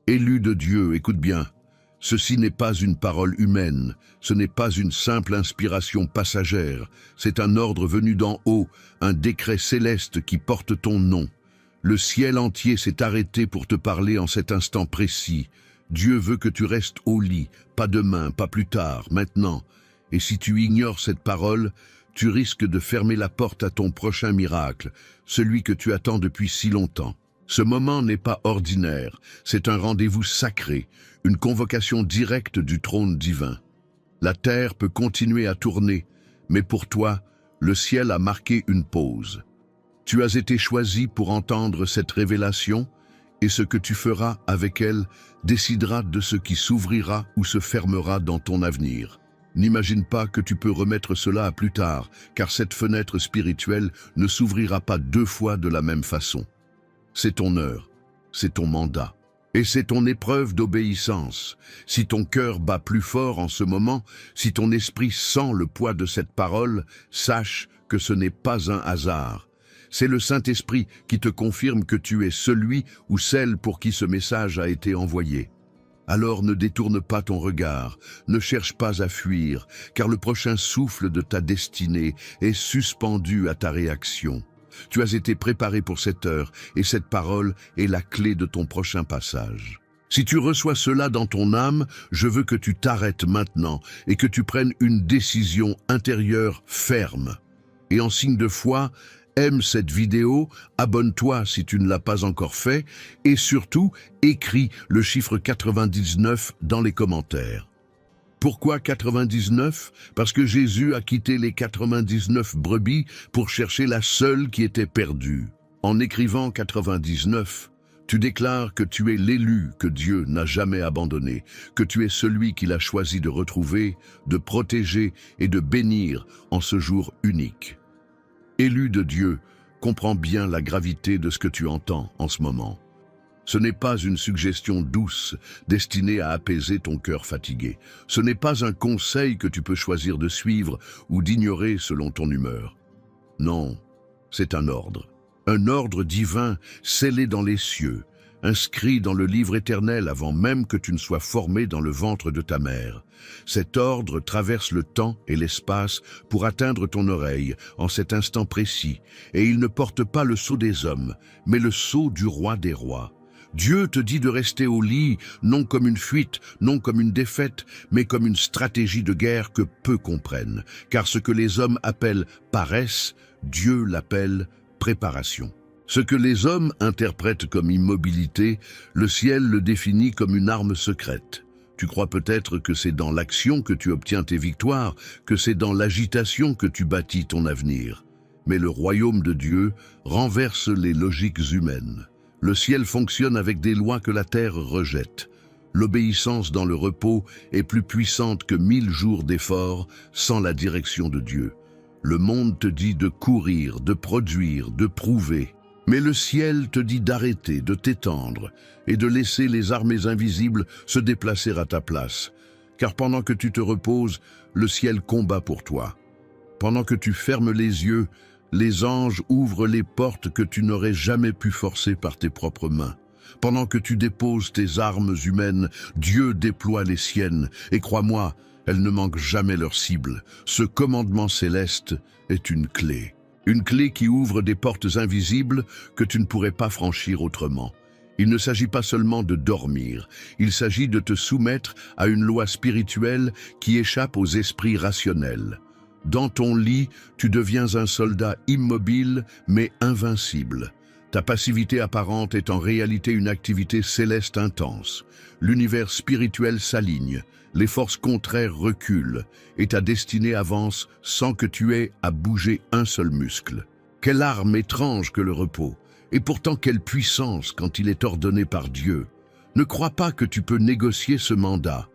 Élu de Dieu, écoute bien. Ceci n'est pas une parole humaine, ce n'est pas une simple inspiration passagère, c'est un ordre venu d'en haut, un décret céleste qui porte ton nom. Le ciel entier s'est arrêté pour te parler en cet instant précis. Dieu veut que tu restes au lit, pas demain, pas plus tard, maintenant. Et si tu ignores cette parole, tu risques de fermer la porte à ton prochain miracle, celui que tu attends depuis si longtemps. Ce moment n'est pas ordinaire, c'est un rendez-vous sacré, une convocation directe du trône divin. La terre peut continuer à tourner, mais pour toi, le ciel a marqué une pause. Tu as été choisi pour entendre cette révélation, et ce que tu feras avec elle décidera de ce qui s'ouvrira ou se fermera dans ton avenir. N'imagine pas que tu peux remettre cela à plus tard, car cette fenêtre spirituelle ne s'ouvrira pas deux fois de la même façon. C'est ton heure, c'est ton mandat, et c'est ton épreuve d'obéissance. Si ton cœur bat plus fort en ce moment, si ton esprit sent le poids de cette parole, sache que ce n'est pas un hasard. C'est le Saint-Esprit qui te confirme que tu es celui ou celle pour qui ce message a été envoyé. Alors ne détourne pas ton regard, ne cherche pas à fuir, car le prochain souffle de ta destinée est suspendu à ta réaction. Tu as été préparé pour cette heure, et cette parole est la clé de ton prochain passage. Si tu reçois cela dans ton âme, je veux que tu t'arrêtes maintenant et que tu prennes une décision intérieure ferme. Et en signe de foi, aime cette vidéo, abonne-toi si tu ne l'as pas encore fait, et surtout, écris le chiffre 99 dans les commentaires. Pourquoi 99? Parce que Jésus a quitté les 99 brebis pour chercher la seule qui était perdue. En écrivant 99, tu déclares que tu es l'élu que Dieu n'a jamais abandonné, que tu es celui qu'il a choisi de retrouver, de protéger et de bénir en ce jour unique. Élu de Dieu, comprends bien la gravité de ce que tu entends en ce moment. Ce n'est pas une suggestion douce destinée à apaiser ton cœur fatigué. Ce n'est pas un conseil que tu peux choisir de suivre ou d'ignorer selon ton humeur. Non, c'est un ordre divin scellé dans les cieux, inscrit dans le livre éternel avant même que tu ne sois formé dans le ventre de ta mère. Cet ordre traverse le temps et l'espace pour atteindre ton oreille en cet instant précis, et il ne porte pas le sceau des hommes, mais le sceau du roi des rois. Dieu te dit de rester au lit, non comme une fuite, non comme une défaite, mais comme une stratégie de guerre que peu comprennent, car ce que les hommes appellent paresse, Dieu l'appelle préparation. Ce que les hommes interprètent comme immobilité, le ciel le définit comme une arme secrète. Tu crois peut-être que c'est dans l'action que tu obtiens tes victoires, que c'est dans l'agitation que tu bâtis ton avenir. Mais le royaume de Dieu renverse les logiques humaines. Le ciel fonctionne avec des lois que la terre rejette. L'obéissance dans le repos est plus puissante que 1000 jours d'efforts sans la direction de Dieu. Le monde te dit de courir, de produire, de prouver. Mais le ciel te dit d'arrêter, de t'étendre et de laisser les armées invisibles se déplacer à ta place. Car pendant que tu te reposes, le ciel combat pour toi. Pendant que tu fermes les yeux, les anges ouvrent les portes que tu n'aurais jamais pu forcer par tes propres mains. Pendant que tu déposes tes armes humaines, Dieu déploie les siennes. Et crois-moi, elles ne manquent jamais leur cible. Ce commandement céleste est une clé. Une clé qui ouvre des portes invisibles que tu ne pourrais pas franchir autrement. Il ne s'agit pas seulement de dormir, il s'agit de te soumettre à une loi spirituelle qui échappe aux esprits rationnels. Dans ton lit, tu deviens un soldat immobile mais invincible. Ta passivité apparente est en réalité une activité céleste intense. L'univers spirituel s'aligne, les forces contraires reculent et ta destinée avance sans que tu aies à bouger un seul muscle. Quelle arme étrange que le repos, et pourtant quelle puissance quand il est ordonné par Dieu. Ne crois pas que tu peux négocier ce mandat.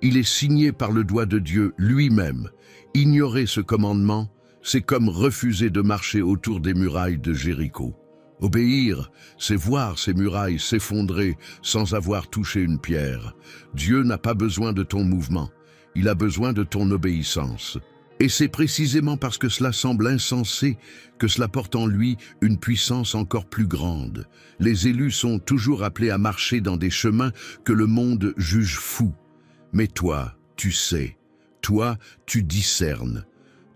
Il est signé par le doigt de Dieu lui-même. Ignorer ce commandement, c'est comme refuser de marcher autour des murailles de Jéricho. Obéir, c'est voir ces murailles s'effondrer sans avoir touché une pierre. Dieu n'a pas besoin de ton mouvement, il a besoin de ton obéissance. Et c'est précisément parce que cela semble insensé que cela porte en lui une puissance encore plus grande. Les élus sont toujours appelés à marcher dans des chemins que le monde juge fous. Mais toi, tu sais, toi, tu discernes.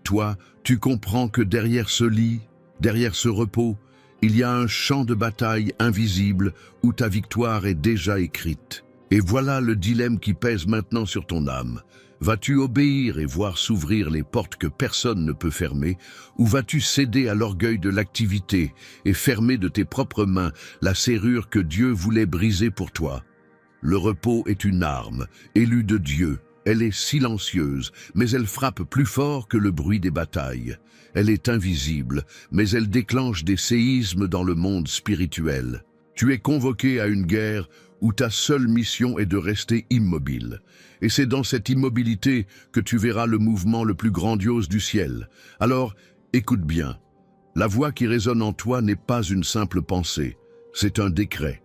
Toi, tu comprends que derrière ce lit, derrière ce repos, il y a un champ de bataille invisible où ta victoire est déjà écrite. Et voilà le dilemme qui pèse maintenant sur ton âme. Vas-tu obéir et voir s'ouvrir les portes que personne ne peut fermer, ou vas-tu céder à l'orgueil de l'activité et fermer de tes propres mains la serrure que Dieu voulait briser pour toi? Le repos est une arme, élue de Dieu. Elle est silencieuse, mais elle frappe plus fort que le bruit des batailles. Elle est invisible, mais elle déclenche des séismes dans le monde spirituel. Tu es convoqué à une guerre où ta seule mission est de rester immobile. Et c'est dans cette immobilité que tu verras le mouvement le plus grandiose du ciel. Alors, écoute bien. La voix qui résonne en toi n'est pas une simple pensée, c'est un décret.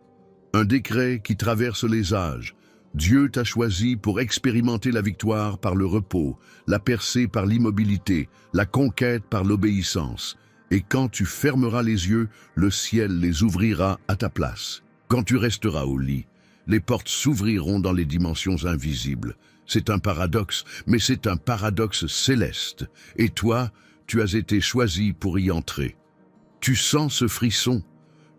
Un décret qui traverse les âges. Dieu t'a choisi pour expérimenter la victoire par le repos, la percée par l'immobilité, la conquête par l'obéissance. Et quand tu fermeras les yeux, le ciel les ouvrira à ta place. Quand tu resteras au lit, les portes s'ouvriront dans les dimensions invisibles. C'est un paradoxe, mais c'est un paradoxe céleste. Et toi, tu as été choisi pour y entrer. Tu sens ce frisson,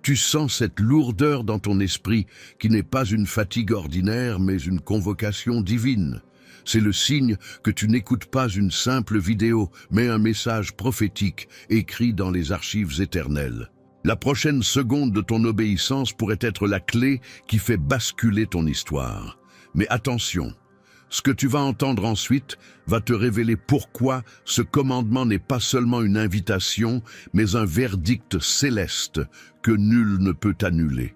tu sens cette lourdeur dans ton esprit qui n'est pas une fatigue ordinaire, mais une convocation divine. C'est le signe que tu n'écoutes pas une simple vidéo, mais un message prophétique écrit dans les archives éternelles. La prochaine seconde de ton obéissance pourrait être la clé qui fait basculer ton histoire. Mais attention, ce que tu vas entendre ensuite va te révéler pourquoi ce commandement n'est pas seulement une invitation, mais un verdict céleste que nul ne peut annuler.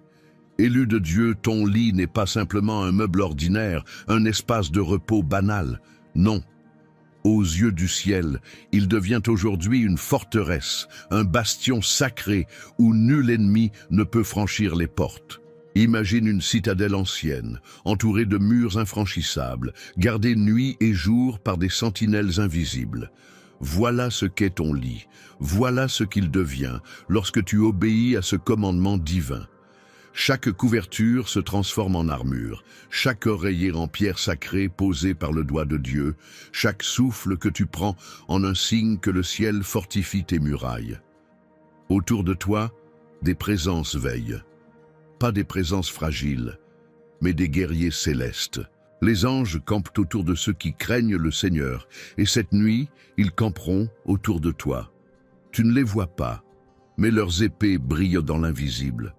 Élu de Dieu, ton lit n'est pas simplement un meuble ordinaire, un espace de repos banal. Non. Aux yeux du ciel, il devient aujourd'hui une forteresse, un bastion sacré où nul ennemi ne peut franchir les portes. Imagine une citadelle ancienne, entourée de murs infranchissables, gardée nuit et jour par des sentinelles invisibles. Voilà ce qu'est ton lit, voilà ce qu'il devient lorsque tu obéis à ce commandement divin. Chaque couverture se transforme en armure, chaque oreiller en pierre sacrée posée par le doigt de Dieu, chaque souffle que tu prends en un signe que le ciel fortifie tes murailles. Autour de toi, des présences veillent. Pas des présences fragiles, mais des guerriers célestes. Les anges campent autour de ceux qui craignent le Seigneur, et cette nuit, ils camperont autour de toi. Tu ne les vois pas, mais leurs épées brillent dans l'invisible.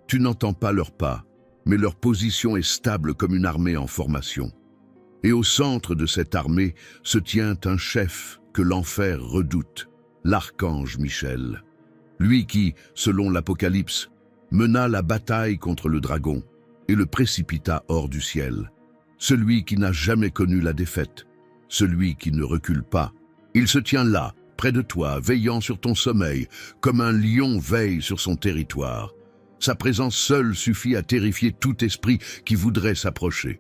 Tu n'entends pas leurs pas, mais leur position est stable comme une armée en formation. Et au centre de cette armée se tient un chef que l'enfer redoute, l'archange Michel. Lui qui, selon l'Apocalypse, mena la bataille contre le dragon et le précipita hors du ciel. Celui qui n'a jamais connu la défaite, celui qui ne recule pas. Il se tient là, près de toi, veillant sur ton sommeil, comme un lion veille sur son territoire. Sa présence seule suffit à terrifier tout esprit qui voudrait s'approcher.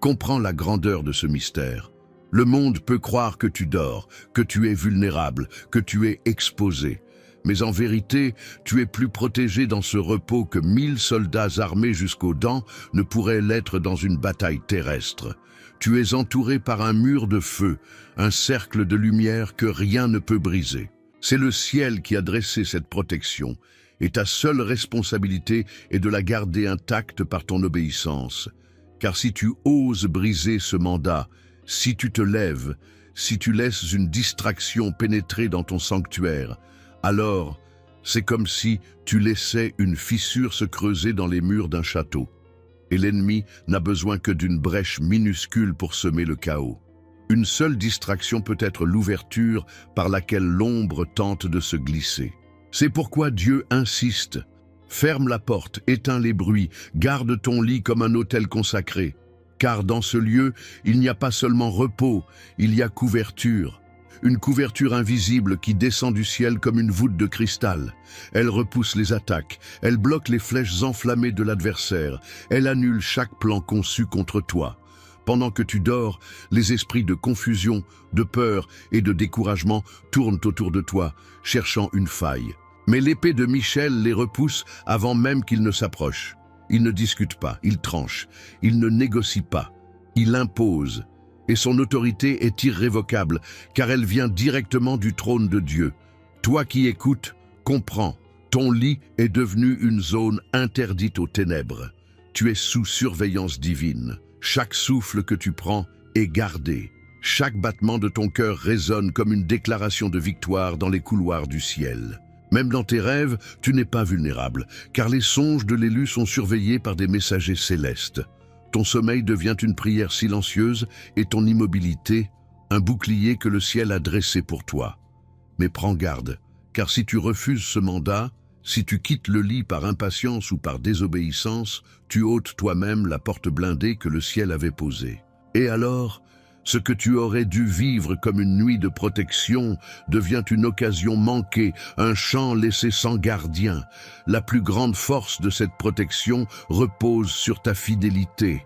Comprends la grandeur de ce mystère. Le monde peut croire que tu dors, que tu es vulnérable, que tu es exposé. Mais en vérité, tu es plus protégé dans ce repos que 1000 soldats armés jusqu'aux dents ne pourraient l'être dans une bataille terrestre. Tu es entouré par un mur de feu, un cercle de lumière que rien ne peut briser. C'est le ciel qui a dressé cette protection, et ta seule responsabilité est de la garder intacte par ton obéissance. Car si tu oses briser ce mandat, si tu te lèves, si tu laisses une distraction pénétrer dans ton sanctuaire, alors c'est comme si tu laissais une fissure se creuser dans les murs d'un château. Et l'ennemi n'a besoin que d'une brèche minuscule pour semer le chaos. Une seule distraction peut être l'ouverture par laquelle l'ombre tente de se glisser. C'est pourquoi Dieu insiste. Ferme la porte, éteins les bruits, garde ton lit comme un autel consacré. Car dans ce lieu, il n'y a pas seulement repos, il y a couverture. Une couverture invisible qui descend du ciel comme une voûte de cristal. Elle repousse les attaques, elle bloque les flèches enflammées de l'adversaire, elle annule chaque plan conçu contre toi. Pendant que tu dors, les esprits de confusion, de peur et de découragement tournent autour de toi, cherchant une faille. Mais l'épée de Michel les repousse avant même qu'ils ne s'approchent. Il ne discute pas, il tranche, il ne négocie pas, il impose. Et son autorité est irrévocable, car elle vient directement du trône de Dieu. Toi qui écoutes, comprends, ton lit est devenu une zone interdite aux ténèbres. Tu es sous surveillance divine. Chaque souffle que tu prends est gardé. Chaque battement de ton cœur résonne comme une déclaration de victoire dans les couloirs du ciel. Même dans tes rêves, tu n'es pas vulnérable, car les songes de l'élu sont surveillés par des messagers célestes. Ton sommeil devient une prière silencieuse et ton immobilité, un bouclier que le ciel a dressé pour toi. Mais prends garde, car si tu refuses ce mandat, si tu quittes le lit par impatience ou par désobéissance, tu ôtes toi-même la porte blindée que le ciel avait posée. Et alors, ce que tu aurais dû vivre comme une nuit de protection devient une occasion manquée, un champ laissé sans gardien. La plus grande force de cette protection repose sur ta fidélité.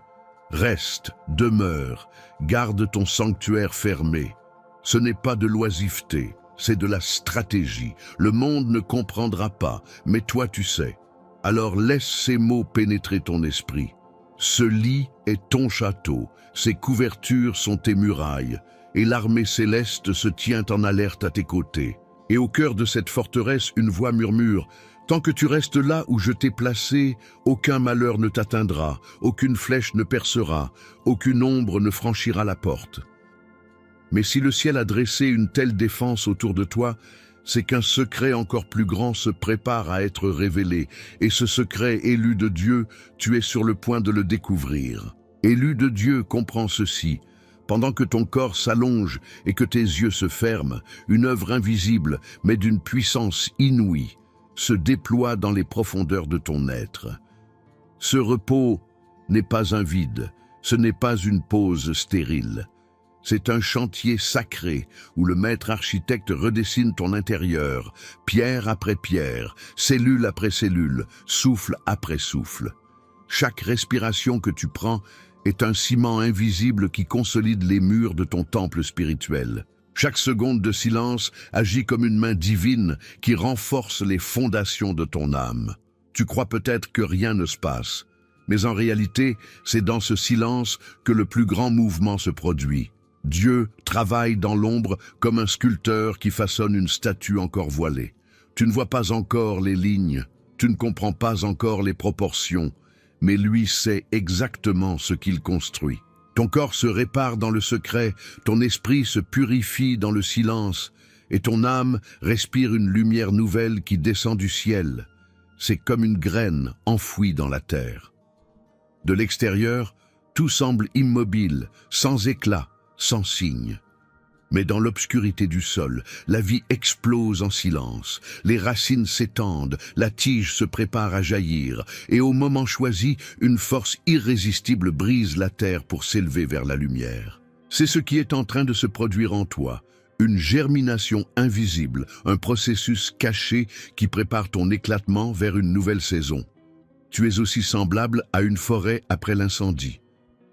Reste, demeure, garde ton sanctuaire fermé. Ce n'est pas de l'oisiveté, c'est de la stratégie. Le monde ne comprendra pas, mais toi tu sais. Alors laisse ces mots pénétrer ton esprit. Ce lit est ton château, ses couvertures sont tes murailles, et l'armée céleste se tient en alerte à tes côtés. Et au cœur de cette forteresse, une voix murmure « Tant que tu restes là où je t'ai placé, aucun malheur ne t'atteindra, aucune flèche ne percera, aucune ombre ne franchira la porte. » Mais si le ciel a dressé une telle défense autour de toi, c'est qu'un secret encore plus grand se prépare à être révélé. Et ce secret, élu de Dieu, tu es sur le point de le découvrir. Élu de Dieu, comprends ceci. Pendant que ton corps s'allonge et que tes yeux se ferment, une œuvre invisible, mais d'une puissance inouïe, se déploie dans les profondeurs de ton être. Ce repos n'est pas un vide, ce n'est pas une pause stérile. C'est un chantier sacré où le maître architecte redessine ton intérieur, pierre après pierre, cellule après cellule, souffle après souffle. Chaque respiration que tu prends est un ciment invisible qui consolide les murs de ton temple spirituel. Chaque seconde de silence agit comme une main divine qui renforce les fondations de ton âme. Tu crois peut-être que rien ne se passe, mais en réalité, c'est dans ce silence que le plus grand mouvement se produit. Dieu travaille dans l'ombre comme un sculpteur qui façonne une statue encore voilée. Tu ne vois pas encore les lignes, tu ne comprends pas encore les proportions, mais lui sait exactement ce qu'il construit. Ton corps se répare dans le secret, ton esprit se purifie dans le silence, et ton âme respire une lumière nouvelle qui descend du ciel. C'est comme une graine enfouie dans la terre. De l'extérieur, tout semble immobile, sans éclat, sans signe. Mais dans l'obscurité du sol, la vie explose en silence, les racines s'étendent, la tige se prépare à jaillir, et au moment choisi, une force irrésistible brise la terre pour s'élever vers la lumière. C'est ce qui est en train de se produire en toi, une germination invisible, un processus caché qui prépare ton éclatement vers une nouvelle saison. Tu es aussi semblable à une forêt après l'incendie.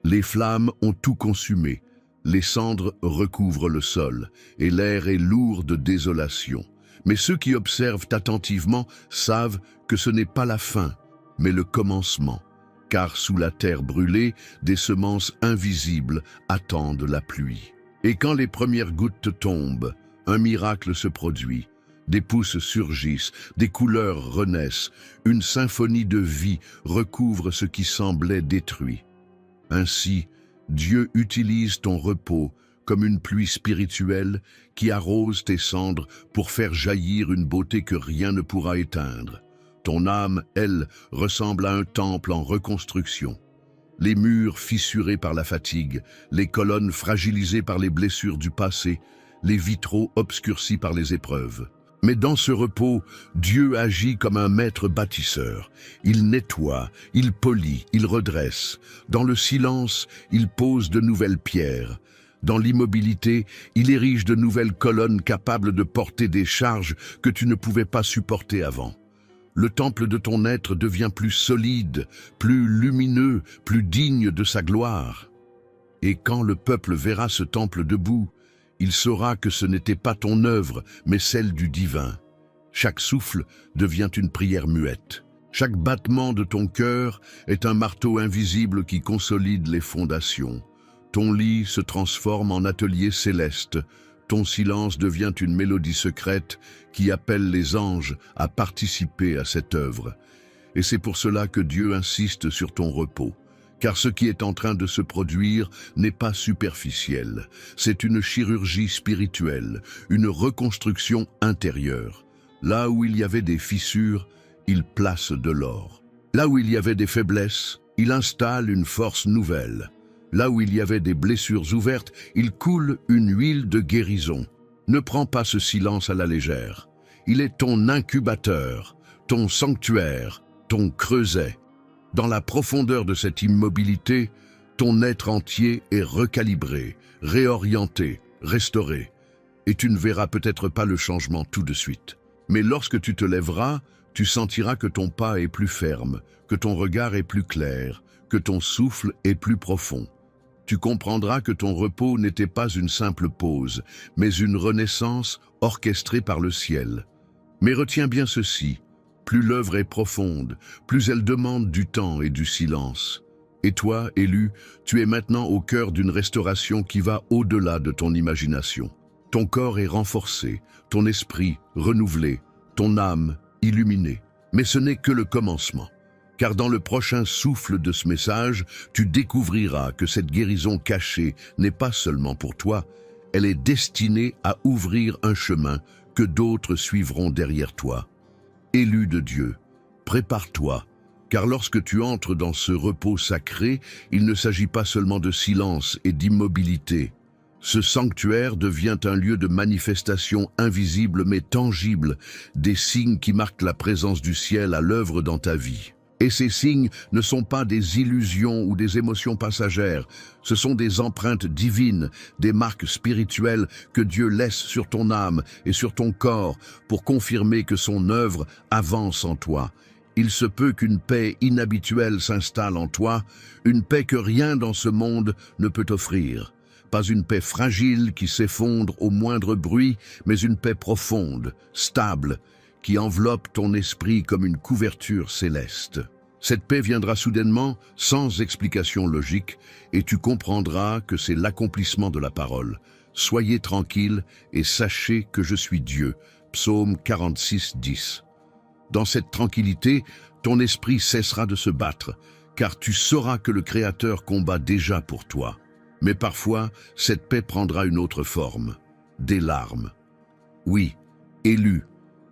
Les flammes ont tout consumé. Les cendres recouvrent le sol, et l'air est lourd de désolation. Mais ceux qui observent attentivement savent que ce n'est pas la fin, mais le commencement. Car sous la terre brûlée, des semences invisibles attendent la pluie. Et quand les premières gouttes tombent, un miracle se produit. Des pousses surgissent, des couleurs renaissent, une symphonie de vie recouvre ce qui semblait détruit. Ainsi, Dieu utilise ton repos comme une pluie spirituelle qui arrose tes cendres pour faire jaillir une beauté que rien ne pourra éteindre. Ton âme, elle, ressemble à un temple en reconstruction. Les murs fissurés par la fatigue, les colonnes fragilisées par les blessures du passé, les vitraux obscurcis par les épreuves. Mais dans ce repos, Dieu agit comme un maître bâtisseur. Il nettoie, il polit, il redresse. Dans le silence, il pose de nouvelles pierres. Dans l'immobilité, il érige de nouvelles colonnes capables de porter des charges que tu ne pouvais pas supporter avant. Le temple de ton être devient plus solide, plus lumineux, plus digne de sa gloire. Et quand le peuple verra ce temple debout, il saura que ce n'était pas ton œuvre, mais celle du divin. Chaque souffle devient une prière muette. Chaque battement de ton cœur est un marteau invisible qui consolide les fondations. Ton lit se transforme en atelier céleste. Ton silence devient une mélodie secrète qui appelle les anges à participer à cette œuvre. Et c'est pour cela que Dieu insiste sur ton repos. Car ce qui est en train de se produire n'est pas superficiel. C'est une chirurgie spirituelle, une reconstruction intérieure. Là où il y avait des fissures, il place de l'or. Là où il y avait des faiblesses, il installe une force nouvelle. Là où il y avait des blessures ouvertes, il coule une huile de guérison. Ne prends pas ce silence à la légère. Il est ton incubateur, ton sanctuaire, ton creuset. Dans la profondeur de cette immobilité, ton être entier est recalibré, réorienté, restauré. Et tu ne verras peut-être pas le changement tout de suite. Mais lorsque tu te lèveras, tu sentiras que ton pas est plus ferme, que ton regard est plus clair, que ton souffle est plus profond. Tu comprendras que ton repos n'était pas une simple pause, mais une renaissance orchestrée par le ciel. Mais retiens bien ceci, plus l'œuvre est profonde, plus elle demande du temps et du silence. Et toi, élu, tu es maintenant au cœur d'une restauration qui va au-delà de ton imagination. Ton corps est renforcé, ton esprit renouvelé, ton âme illuminée. Mais ce n'est que le commencement. Car dans le prochain souffle de ce message, tu découvriras que cette guérison cachée n'est pas seulement pour toi, elle est destinée à ouvrir un chemin que d'autres suivront derrière toi. Élu de Dieu, prépare-toi, car lorsque tu entres dans ce repos sacré, il ne s'agit pas seulement de silence et d'immobilité. Ce sanctuaire devient un lieu de manifestation invisible mais tangible, des signes qui marquent la présence du ciel à l'œuvre dans ta vie. Et ces signes ne sont pas des illusions ou des émotions passagères, ce sont des empreintes divines, des marques spirituelles que Dieu laisse sur ton âme et sur ton corps pour confirmer que son œuvre avance en toi. Il se peut qu'une paix inhabituelle s'installe en toi, une paix que rien dans ce monde ne peut offrir. Pas une paix fragile qui s'effondre au moindre bruit, mais une paix profonde, stable, qui enveloppe ton esprit comme une couverture céleste. Cette paix viendra soudainement, sans explication logique, et tu comprendras que c'est l'accomplissement de la parole. Soyez tranquilles et sachez que je suis Dieu. Psaume 46, 10. Dans cette tranquillité, ton esprit cessera de se battre, car tu sauras que le Créateur combat déjà pour toi. Mais parfois, cette paix prendra une autre forme, des larmes. Oui, élu,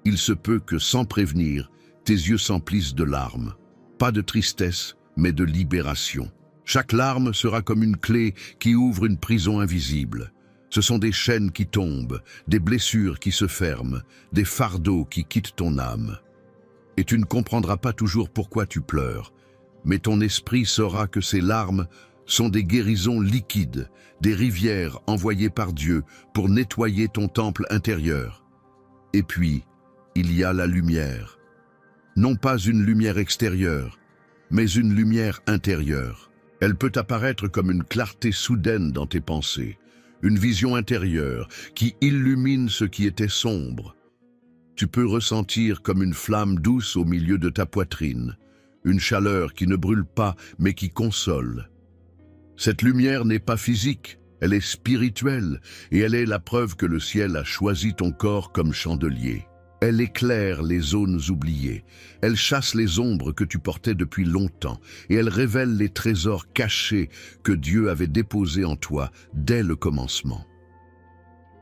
il se peut que sans prévenir, tes yeux s'emplissent de larmes. Pas de tristesse, mais de libération. Chaque larme sera comme une clé qui ouvre une prison invisible. Ce sont des chaînes qui tombent, des blessures qui se ferment, des fardeaux qui quittent ton âme. Et tu ne comprendras pas toujours pourquoi tu pleures, mais ton esprit saura que ces larmes sont des guérisons liquides, des rivières envoyées par Dieu pour nettoyer ton temple intérieur. Et puis, il y a la lumière. Non pas une lumière extérieure, mais une lumière intérieure. Elle peut apparaître comme une clarté soudaine dans tes pensées, une vision intérieure qui illumine ce qui était sombre. Tu peux ressentir comme une flamme douce au milieu de ta poitrine, une chaleur qui ne brûle pas mais qui console. Cette lumière n'est pas physique, elle est spirituelle et elle est la preuve que le ciel a choisi ton corps comme chandelier. Elle éclaire les zones oubliées, elle chasse les ombres que tu portais depuis longtemps et elle révèle les trésors cachés que Dieu avait déposés en toi dès le commencement.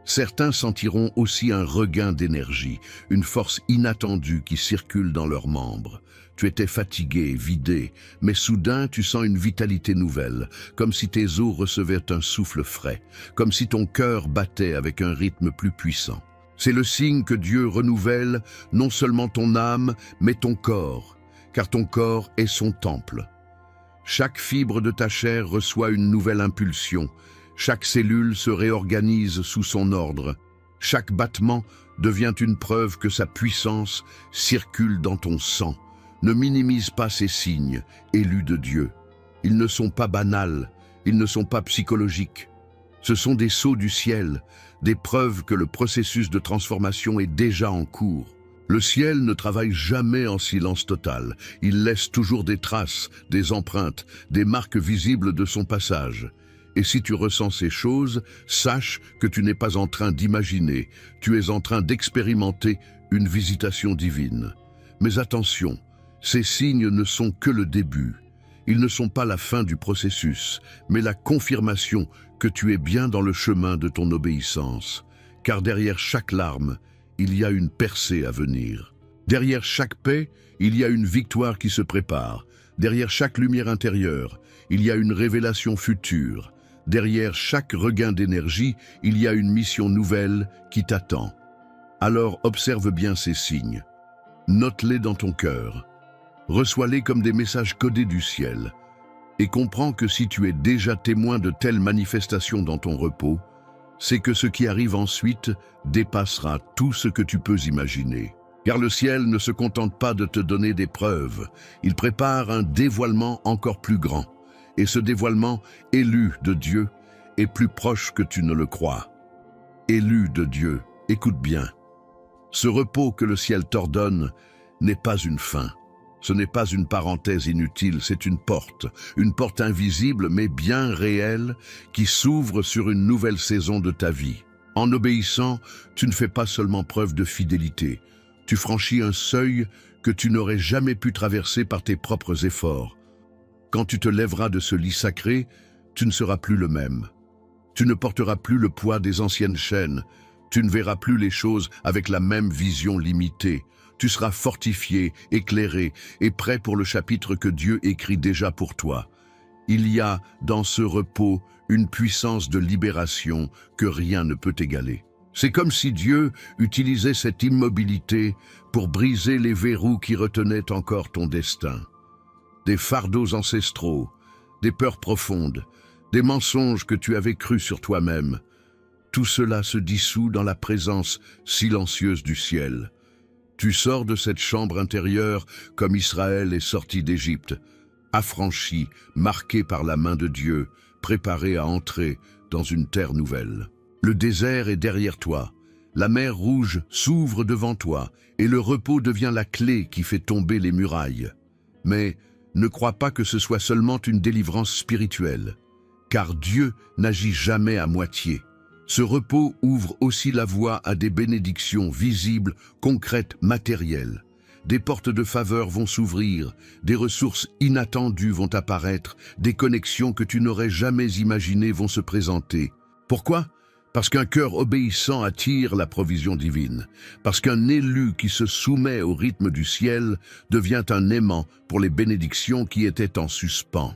Certains sentiront aussi un regain d'énergie, une force inattendue qui circule dans leurs membres. Tu étais fatigué, vidé, mais soudain tu sens une vitalité nouvelle, comme si tes os recevaient un souffle frais, comme si ton cœur battait avec un rythme plus puissant. C'est le signe que Dieu renouvelle non seulement ton âme, mais ton corps, car ton corps est son temple. Chaque fibre de ta chair reçoit une nouvelle impulsion, chaque cellule se réorganise sous son ordre, chaque battement devient une preuve que sa puissance circule dans ton sang. Ne minimise pas ces signes, élus de Dieu. Ils ne sont pas banals, ils ne sont pas psychologiques. Ce sont des sceaux du ciel, des preuves que le processus de transformation est déjà en cours. Le ciel ne travaille jamais en silence total. Il laisse toujours des traces, des empreintes, des marques visibles de son passage. Et si tu ressens ces choses, sache que tu n'es pas en train d'imaginer, tu es en train d'expérimenter une visitation divine. Mais attention, ces signes ne sont que le début. Ils ne sont pas la fin du processus, mais la confirmation que tu es bien dans le chemin de ton obéissance. Car derrière chaque larme, il y a une percée à venir. Derrière chaque paix, il y a une victoire qui se prépare. Derrière chaque lumière intérieure, il y a une révélation future. Derrière chaque regain d'énergie, il y a une mission nouvelle qui t'attend. Alors observe bien ces signes. Note-les dans ton cœur. Reçois-les comme des messages codés du ciel. Et comprends que si tu es déjà témoin de telles manifestations dans ton repos, c'est que ce qui arrive ensuite dépassera tout ce que tu peux imaginer. Car le ciel ne se contente pas de te donner des preuves, il prépare un dévoilement encore plus grand. Et ce dévoilement, élu de Dieu, est plus proche que tu ne le crois. Élu de Dieu, écoute bien. Ce repos que le ciel t'ordonne n'est pas une fin. Ce n'est pas une parenthèse inutile, c'est une porte invisible mais bien réelle qui s'ouvre sur une nouvelle saison de ta vie. En obéissant, tu ne fais pas seulement preuve de fidélité, tu franchis un seuil que tu n'aurais jamais pu traverser par tes propres efforts. Quand tu te lèveras de ce lit sacré, tu ne seras plus le même. Tu ne porteras plus le poids des anciennes chaînes, tu ne verras plus les choses avec la même vision limitée. Tu seras fortifié, éclairé et prêt pour le chapitre que Dieu écrit déjà pour toi. Il y a dans ce repos une puissance de libération que rien ne peut égaler. C'est comme si Dieu utilisait cette immobilité pour briser les verrous qui retenaient encore ton destin. Des fardeaux ancestraux, des peurs profondes, des mensonges que tu avais crus sur toi-même. Tout cela se dissout dans la présence silencieuse du ciel. Tu sors de cette chambre intérieure comme Israël est sorti d'Égypte, affranchi, marqué par la main de Dieu, préparé à entrer dans une terre nouvelle. Le désert est derrière toi, la mer Rouge s'ouvre devant toi et le repos devient la clé qui fait tomber les murailles. Mais ne crois pas que ce soit seulement une délivrance spirituelle, car Dieu n'agit jamais à moitié. Ce repos ouvre aussi la voie à des bénédictions visibles, concrètes, matérielles. Des portes de faveur vont s'ouvrir, des ressources inattendues vont apparaître, des connexions que tu n'aurais jamais imaginées vont se présenter. Pourquoi ? Parce qu'un cœur obéissant attire la provision divine. Parce qu'un élu qui se soumet au rythme du ciel devient un aimant pour les bénédictions qui étaient en suspens.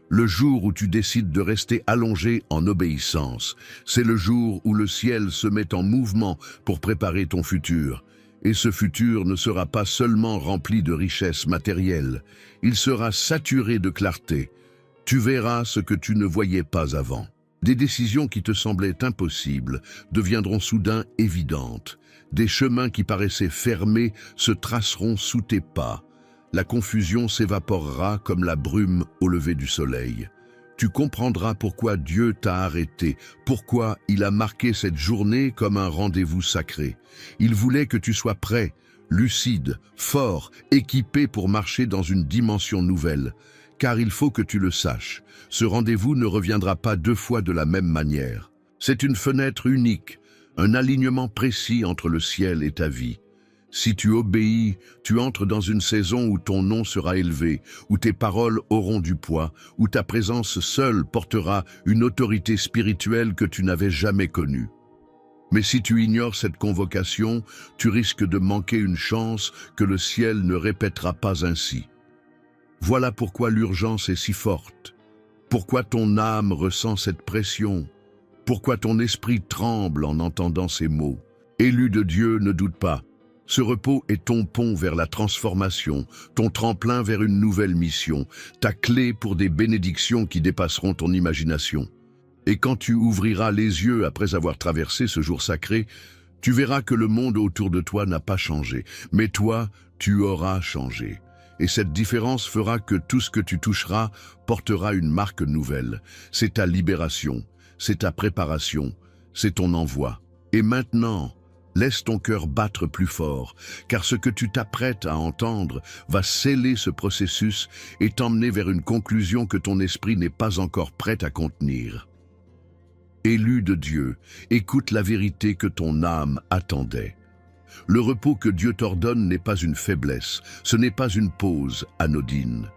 Le jour où tu décides de rester allongé en obéissance, c'est le jour où le ciel se met en mouvement pour préparer ton futur. Et ce futur ne sera pas seulement rempli de richesses matérielles, il sera saturé de clarté. Tu verras ce que tu ne voyais pas avant. Des décisions qui te semblaient impossibles deviendront soudain évidentes. Des chemins qui paraissaient fermés se traceront sous tes pas. La confusion s'évaporera comme la brume au lever du soleil. Tu comprendras pourquoi Dieu t'a arrêté, pourquoi il a marqué cette journée comme un rendez-vous sacré. Il voulait que tu sois prêt, lucide, fort, équipé pour marcher dans une dimension nouvelle. Car il faut que tu le saches, ce rendez-vous ne reviendra pas deux fois de la même manière. C'est une fenêtre unique, un alignement précis entre le ciel et ta vie. Si tu obéis, tu entres dans une saison où ton nom sera élevé, où tes paroles auront du poids, où ta présence seule portera une autorité spirituelle que tu n'avais jamais connue. Mais si tu ignores cette convocation, tu risques de manquer une chance que le ciel ne répétera pas ainsi. Voilà pourquoi l'urgence est si forte, pourquoi ton âme ressent cette pression, pourquoi ton esprit tremble en entendant ces mots. Élu de Dieu, ne doute pas. Ce repos est ton pont vers la transformation, ton tremplin vers une nouvelle mission, ta clé pour des bénédictions qui dépasseront ton imagination. Et quand tu ouvriras les yeux après avoir traversé ce jour sacré, tu verras que le monde autour de toi n'a pas changé, mais toi, tu auras changé. Et cette différence fera que tout ce que tu toucheras portera une marque nouvelle. C'est ta libération, c'est ta préparation, c'est ton envoi. Et maintenant, laisse ton cœur battre plus fort, car ce que tu t'apprêtes à entendre va sceller ce processus et t'emmener vers une conclusion que ton esprit n'est pas encore prêt à contenir. Élu de Dieu, écoute la vérité que ton âme attendait. Le repos que Dieu t'ordonne n'est pas une faiblesse, ce n'est pas une pause anodine.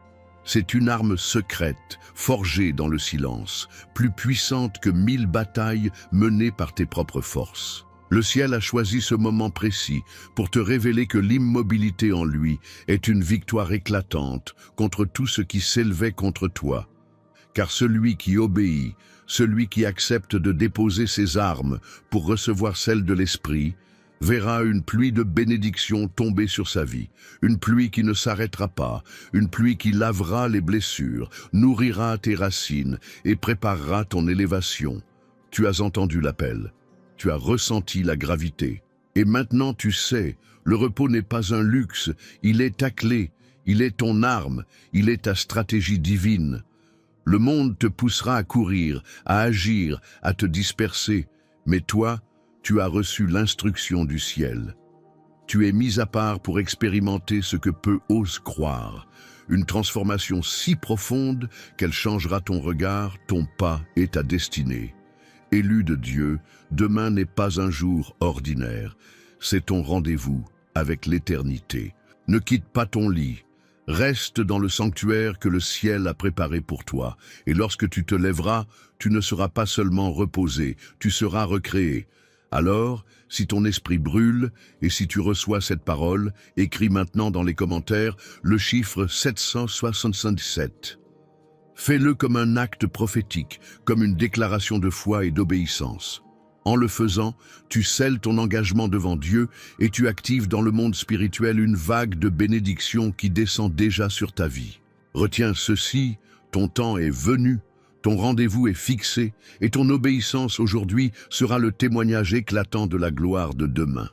C'est une arme secrète, forgée dans le silence, plus puissante que 1000 batailles menées par tes propres forces. Le ciel a choisi ce moment précis pour te révéler que l'immobilité en lui est une victoire éclatante contre tout ce qui s'élevait contre toi. Car celui qui obéit, celui qui accepte de déposer ses armes pour recevoir celles de l'esprit, verra une pluie de bénédictions tomber sur sa vie, une pluie qui ne s'arrêtera pas, une pluie qui lavera les blessures, nourrira tes racines et préparera ton élévation. Tu as entendu l'appel, tu as ressenti la gravité, et maintenant tu sais, le repos n'est pas un luxe, il est ta clé, il est ton arme, il est ta stratégie divine. Le monde te poussera à courir, à agir, à te disperser, mais toi, tu as reçu l'instruction du ciel. Tu es mis à part pour expérimenter ce que peu osent croire, une transformation si profonde qu'elle changera ton regard, ton pas et ta destinée. Élu de Dieu, demain n'est pas un jour ordinaire, c'est ton rendez-vous avec l'éternité. Ne quitte pas ton lit, reste dans le sanctuaire que le ciel a préparé pour toi, et lorsque tu te lèveras, tu ne seras pas seulement reposé, tu seras recréé. Alors, si ton esprit brûle, et si tu reçois cette parole, écris maintenant dans les commentaires le chiffre 777. Fais-le comme un acte prophétique, comme une déclaration de foi et d'obéissance. En le faisant, tu scelles ton engagement devant Dieu et tu actives dans le monde spirituel une vague de bénédictions qui descend déjà sur ta vie. Retiens ceci, ton temps est venu. Ton rendez-vous est fixé et ton obéissance aujourd'hui sera le témoignage éclatant de la gloire de demain.